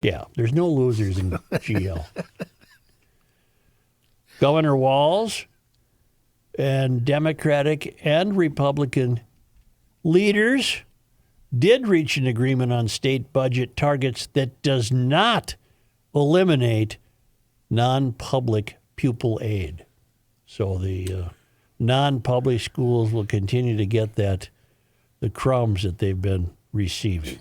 Yeah, there's no losers in GL. Governor Walz and Democratic and Republican leaders did reach an agreement on state budget targets that does not eliminate non-public pupil aid. So the non-public schools will continue to get the crumbs that they've been receiving,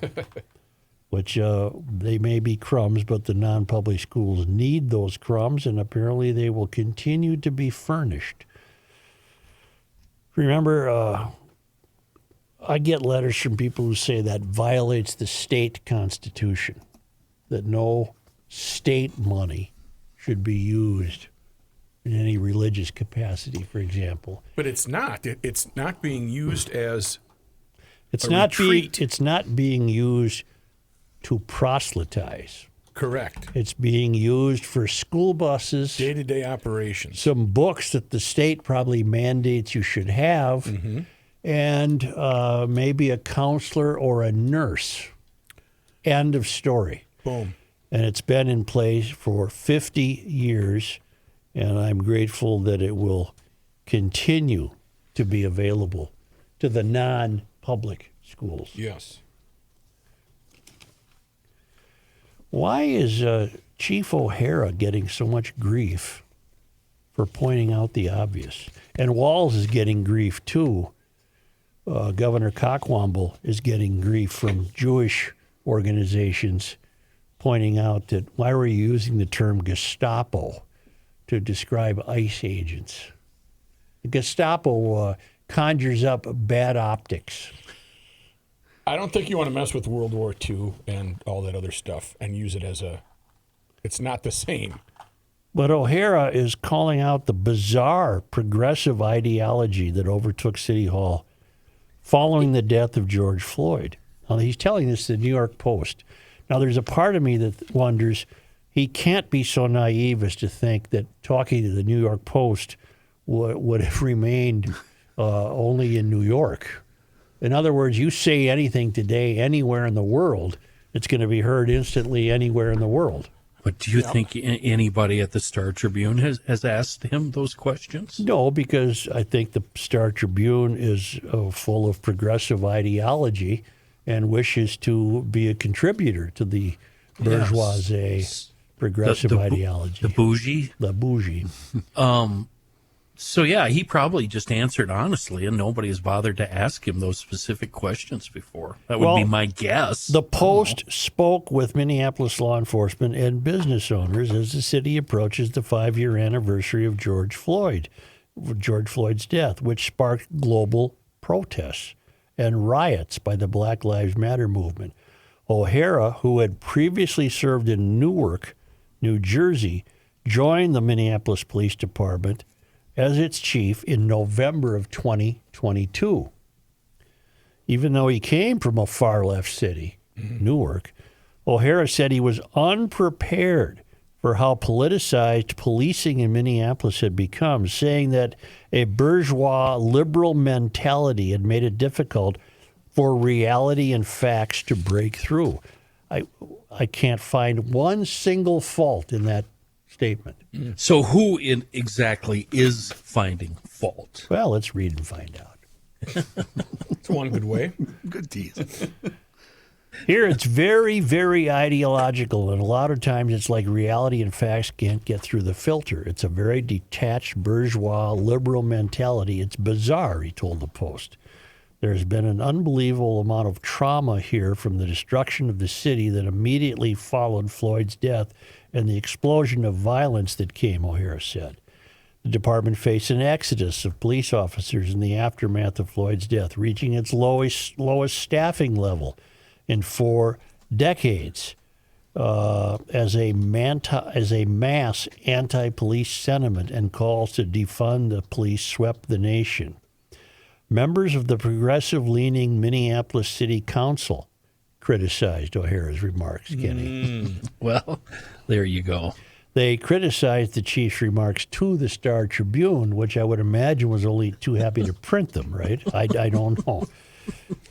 which they may be crumbs, but the non-public schools need those crumbs, and apparently they will continue to be furnished. Remember, I get letters from people who say that violates the state constitution, that no state money should be used in any religious capacity, for example. But it's not. It's not being used as it's a not retreat. It's not being used to proselytize. Correct. It's being used for school buses, Day-to-day operations. some books that the state probably mandates you should have, and maybe a counselor or a nurse. End of story. Boom. And it's been in place for 50 years, and I'm grateful that it will continue to be available to the non-public schools. Yes. Why is Chief O'Hara getting so much grief for pointing out the obvious? And Walz is getting grief too. Governor Cockwomble is getting grief from Jewish organizations pointing out that why were you using the term Gestapo to describe ICE agents? The Gestapo conjures up bad optics. I don't think you want to mess with World War II and all that other stuff and use it as it's not the same. But O'Hara is calling out the bizarre progressive ideology that overtook City Hall following the death of George Floyd. Now, he's telling this to the New York Post. Now, there's a part of me that wonders, he can't be so naive as to think that talking to the New York Post would have remained only in New York. In other words, you say anything today anywhere in the world, it's going to be heard instantly anywhere in the world. But do you think anybody at the Star Tribune has asked him those questions? No, because I think the Star Tribune is full of progressive ideology and wishes to be a contributor to the bourgeoisie progressive ideology. The bougie? The bougie. So, yeah, he probably just answered honestly, and nobody has bothered to ask him those specific questions before. That would be my guess. The Post spoke with Minneapolis law enforcement and business owners as the city approaches the 5-year anniversary of George Floyd's death, which sparked global protests and riots by the Black Lives Matter movement. O'Hara, who had previously served in Newark, New Jersey, joined the Minneapolis Police Department as its chief in November of 2022. Even though he came from a far-left city, Newark, O'Hara said he was unprepared for how politicized policing in Minneapolis had become, saying that a bourgeois liberal mentality had made it difficult for reality and facts to break through. I can't find one single fault in that statement. So who exactly is finding fault? Well, let's read and find out. It's one good way. Good tease. Here it's very, very ideological, and a lot of times it's like reality and facts can't get through the filter. It's a very detached, bourgeois, liberal mentality. It's bizarre, he told the Post. There's been an unbelievable amount of trauma here from the destruction of the city that immediately followed Floyd's death and the explosion of violence that came, O'Hara said. The department faced an exodus of police officers in the aftermath of Floyd's death, reaching its lowest staffing level in 4 decades as a mass anti-police sentiment and calls to defund the police swept the nation. Members of the progressive-leaning Minneapolis City Council criticized O'Hara's remarks, Kenny. Well, there you go. They criticized the chief's remarks to the Star Tribune, which I would imagine was only too happy to print them, right? I don't know.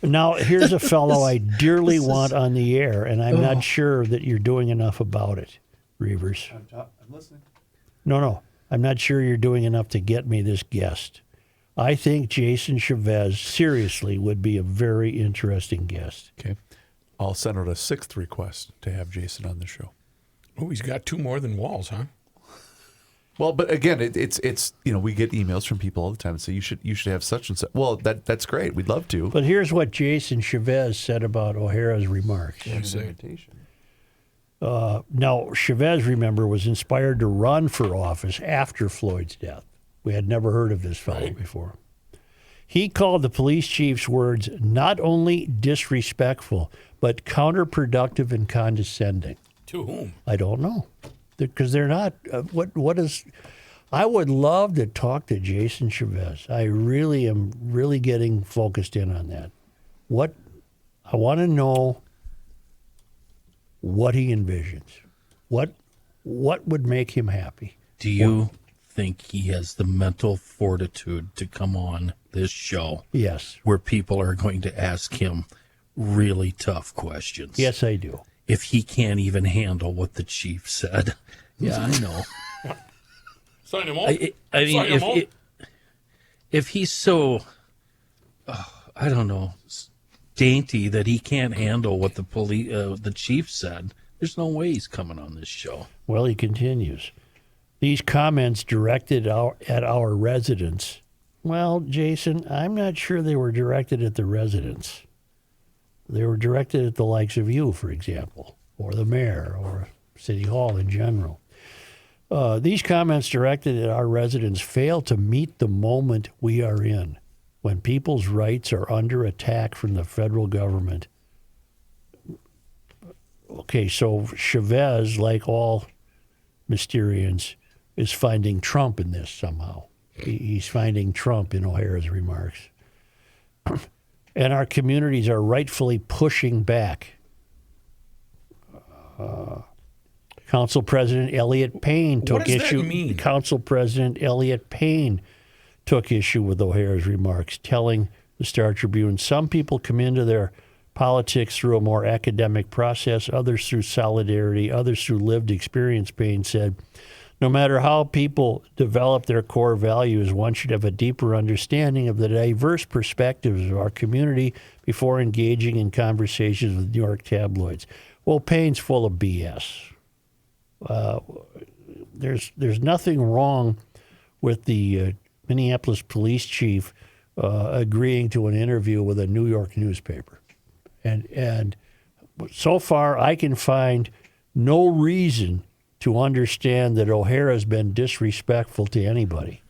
Now, here's a fellow I dearly want on the air, and I'm not sure that you're doing enough about it, Reavers. I'm listening. No. I'm not sure you're doing enough to get me this guest. I think Jason Chavez, seriously, would be a very interesting guest. Okay. I'll send out a 6th request to have Jason on the show. Oh, he's got 2 more than Walls, huh? Well, but again, it's we get emails from people all the time and say you should have such and such. Well, that's great. We'd love to. But here's what Jason Chavez said about O'Hara's remarks. Now, Chavez, remember, was inspired to run for office after Floyd's death. We had never heard of this fellow before. He called the police chief's words not only disrespectful, but counterproductive and condescending. To whom? I don't know. Because they're not. What is. I would love to talk to Jason Chavez. I really am getting focused in on that. I want to know what he envisions. What would make him happy? Do you think he has the mental fortitude to come on this show? Yes. Where people are going to ask him really tough questions? Yes, I do. If he can't even handle what the chief said. Yeah, I know. Sign him on. I mean, if he's so, I don't know, dainty that he can't handle what the chief said, there's no way he's coming on this show. Well, he continues. These comments directed at our residents. Well, Jason, I'm not sure they were directed at the residents. They were directed at the likes of you, for example, or the mayor, or City Hall in general. These comments directed at our residents fail to meet the moment we are in, when people's rights are under attack from the federal government. Okay, so Chavez, like all Mysterians, is finding Trump in this somehow. He's finding Trump in O'Hara's remarks. And our communities are rightfully pushing back. Council President Elliott Payne took issue. What does that mean? Council President Elliott Payne took issue with O'Hara's remarks, telling the Star Tribune, some people come into their politics through a more academic process, others through solidarity, others through lived experience. Payne said, no matter how people develop their core values, one should have a deeper understanding of the diverse perspectives of our community before engaging in conversations with New York tabloids. Well, Payne's full of BS. There's nothing wrong with the Minneapolis police chief agreeing to an interview with a New York newspaper. And so far, I can find no reason to understand that O'Hara's been disrespectful to anybody.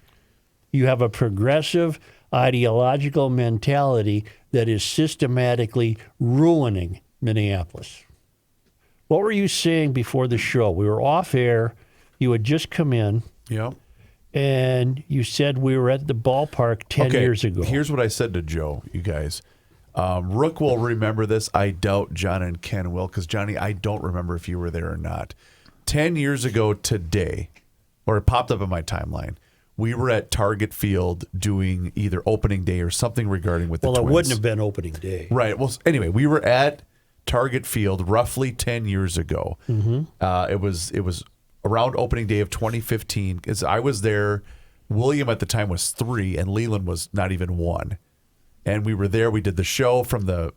You have a progressive ideological mentality that is systematically ruining Minneapolis. What were you saying before the show? We were off air. You had just come in. Yeah. And you said we were at the ballpark 10 years ago. Here's what I said to Joe, you guys. Rook will remember this. I doubt John and Ken will, because, Johnny, I don't remember if you were there or not. 10 years ago today, or it popped up in my timeline, we were at Target Field doing either opening day or something regarding with the Twins. Well, it wouldn't have been opening day. Right. Well, anyway, we were at Target Field roughly 10 years ago. Mm-hmm. It was around opening day of 2015, because I was there. William at the time was 3, and Leland was not even 1. And we were there. We did the show from the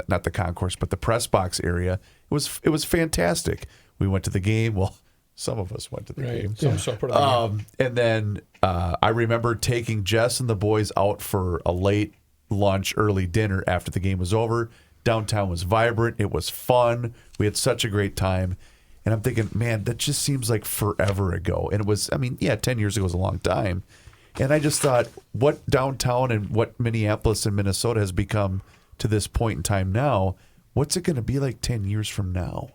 not the concourse, but the press box area. It was fantastic. We went to the game. Well, some of us went to the game. And then I remember taking Jess and the boys out for a late lunch, early dinner after the game was over. Downtown was vibrant. It was fun. We had such a great time. And I'm thinking, man, that just seems like forever ago. And it was, 10 years ago was a long time. And I just thought, what downtown and what Minneapolis and Minnesota has become to this point in time now, what's it going to be like 10 years from now?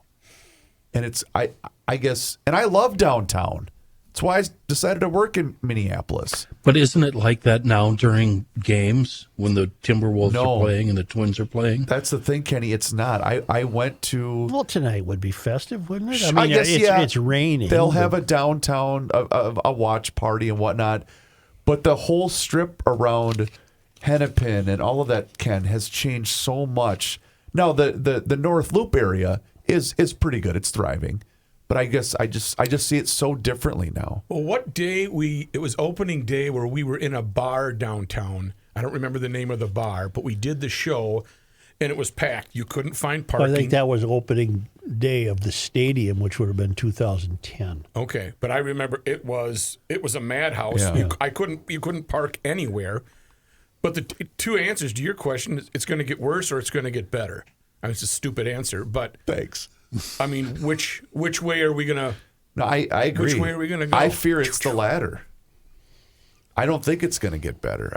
And it's, I guess, and I love downtown. That's why I decided to work in Minneapolis. But isn't it like that now during games when the Timberwolves are playing and the Twins are playing? That's the thing, Kenny. It's not. I went to... Well, tonight would be festive, wouldn't it? I guess, it's raining. They'll have a downtown, a watch party and whatnot. But the whole strip around Hennepin and all of that, Ken, has changed so much. Now the North Loop area is pretty good. It's thriving. But I guess I just see it so differently now. Well, what day it was opening day where we were in a bar downtown. I don't remember the name of the bar, but we did the show and it was packed. You couldn't find parking. I think that was opening day of the stadium, which would have been 2010. Okay, but I remember it was a madhouse. Yeah. You couldn't park anywhere. But the two answers to your question is it's going to get worse or it's going to get better. I mean, it's a stupid answer, but Thanks. I mean, which way are we going to? No, I agree. Which way are we going to go? I fear it's the latter. I don't think it's going to get better.